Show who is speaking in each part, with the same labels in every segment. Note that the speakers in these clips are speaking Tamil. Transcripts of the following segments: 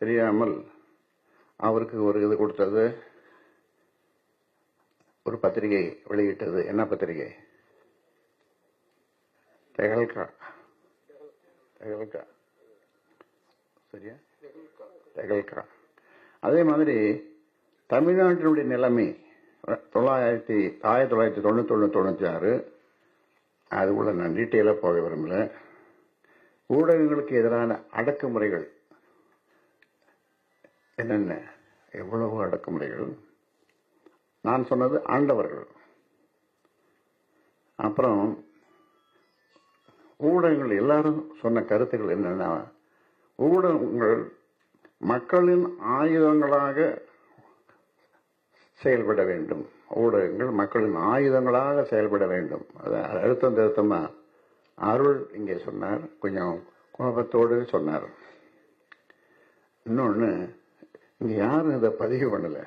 Speaker 1: தெரியாமல் அவருக்கு ஒரு இது கொடுத்தது, ஒரு பத்திரிகை வெளியிட்டது. என்ன பத்திரிகை? தெகல்கா. சரியா? தெகல்கா. அதே மாதிரி தமிழ்நாட்டினுடைய நிலைமை 1991-96, அது கூட நான் டீட்டெயிலாக போக விரும்பல. ஊடகங்களுக்கு எதிரான அடக்குமுறைகள் என்னென்ன, எவ்வளவு அடக்குமுறைகள். நான் சொன்னது ஆண்டவர்கள். அப்புறம் ஊடகங்கள் எல்லாரும் சொன்ன கருத்துக்கள் என்னன்னா, ஊடகங்கள் மக்களின் ஆயுதங்களாக செயல்பட வேண்டும். ஊடகங்கள் மக்களின் ஆயுதங்களாக செயல்பட வேண்டும். அது அழுத்தம் திருத்தமா அருள் இங்கே சொன்னார், கொஞ்சம் கோபத்தோடு சொன்னார். இன்னொன்று, இங்கே யாரும் இதை பதிவு பண்ணல.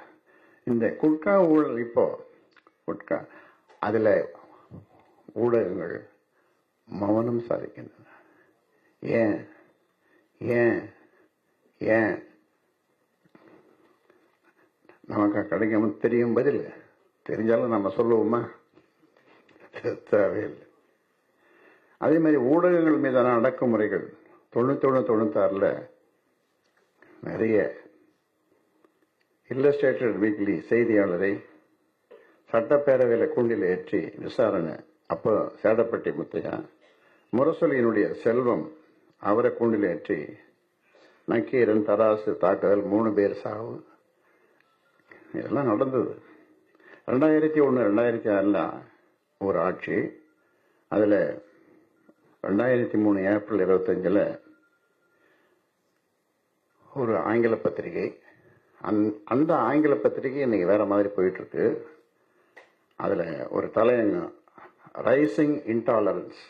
Speaker 1: இந்த குட்கா ஊழல், இப்போ குட்கா அதில் ஊடகங்கள் மௌனம் சாதிக்கின்றன. ஏன் ஏன் ஏன் நமக்கு கிடைக்கும் தெரியும் பதில். தெரிஞ்சாலும் நம்ம சொல்லுவோமா? தேவையில்லை. அதே மாதிரி ஊடகங்கள் மீதான அடக்குமுறைகள் 91-96 நிறைய இல்லஸ்ட்ரேட்டட் வீக்லி செய்தியாளரை சட்டப்பேரவையில் கூண்டில் ஏற்றி விசாரணை. அப்போ சேடப்பட்டி முத்தையா, முரசொலியினுடைய செல்வம், அவரை கூண்டில் ஏற்றி நக்கீரன், தராசு தாக்குதல், 3 பேர் சாவு, இதெல்லாம் நடந்தது. 2001-2006 ஒரு ஆட்சி. அதில் 2003 ஏப்ரல் 25 ஒரு ஆங்கில பத்திரிகை, அந்த ஆங்கில பத்திரிகை இன்னைக்கு வேற மாதிரி போயிட்டு இருக்கு. அதில் ஒரு தலையங்கம், ரைசிங் இன்டாலரன்ஸ்,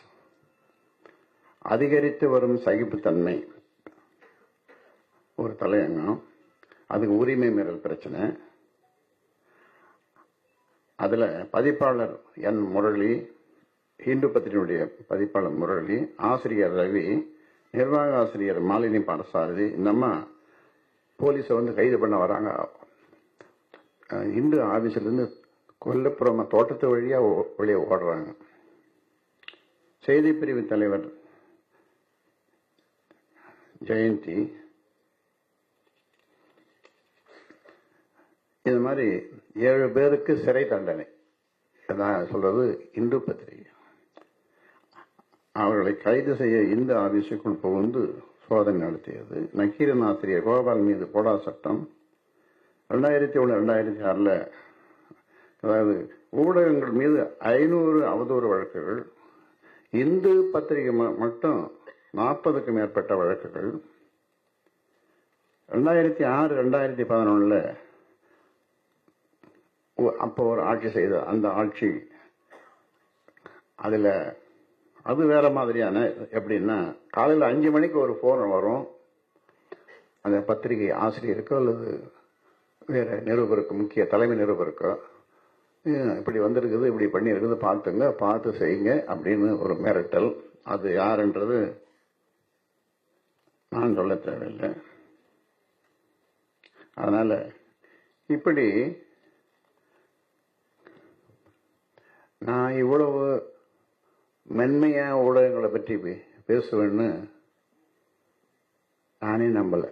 Speaker 1: அதிகரித்து வரும் சகிப்புத்தன்மை, ஒரு தலையங்கம். அதுக்கு உரிமை மீறல் பிரச்சனை. அதில் பதிப்பாளர் என் முரளி, இந்து பத்திரிகையுடைய பதிப்பாளர் முரளி, ஆசிரியர் ரவி, நிர்வாக ஆசிரியர் மாலினி பாடசாரதி, இந்த அம்மா போலீஸை கைது பண்ண வராங்க. இந்து ஆபீஸ்லேருந்து கொல்லப்புறமா தோட்டத்து வழியா வெளியே ஓடுறாங்க. செய்தி பிரிவு தலைவர் ஜெயந்தி, இது மாதிரி 7 பேருக்கு சிறை தண்டனை. நான் சொல்றது இந்து பத்திரிகை. அவர்களை கைது செய்ய இந்து ஆபீஸுக்குள் புகுந்து சோதனை நடத்தியது. நக்கீரன் ஆசிரியர் கோபால் மீது போடா சட்டம் 2001-2006. அதாவது ஊடகங்கள் மீது 500 அவதூறு வழக்குகள். இந்து பத்திரிகை மட்டும் 40க்கும் மேற்பட்ட வழக்குகள். 2006-2011 அப்போ ஒரு ஆட்சி செய்த அந்த ஆட்சி, அதில் அது வேற மாதிரியான. எப்படின்னா, காலையில் 5 மணிக்கு ஒரு போன் வரும், அந்த பத்திரிகை ஆசிரியருக்கோ அல்லது வேற நிருபருக்கோ, முக்கிய தலைமை நிருபருக்கோ, இப்படி வந்திருக்குது, இப்படி பண்ணியிருக்குது, பார்த்துங்க, பார்த்து செய்யுங்க அப்படின்னு ஒரு மிரட்டல். அது யாருன்றது நான் சொல்ல தேவையில்லை. அதனால இப்படி நான் இவ்வளவு மென்மையா ஊடகங்களை பற்றி பேசுவேன்னு நானே நம்பலை.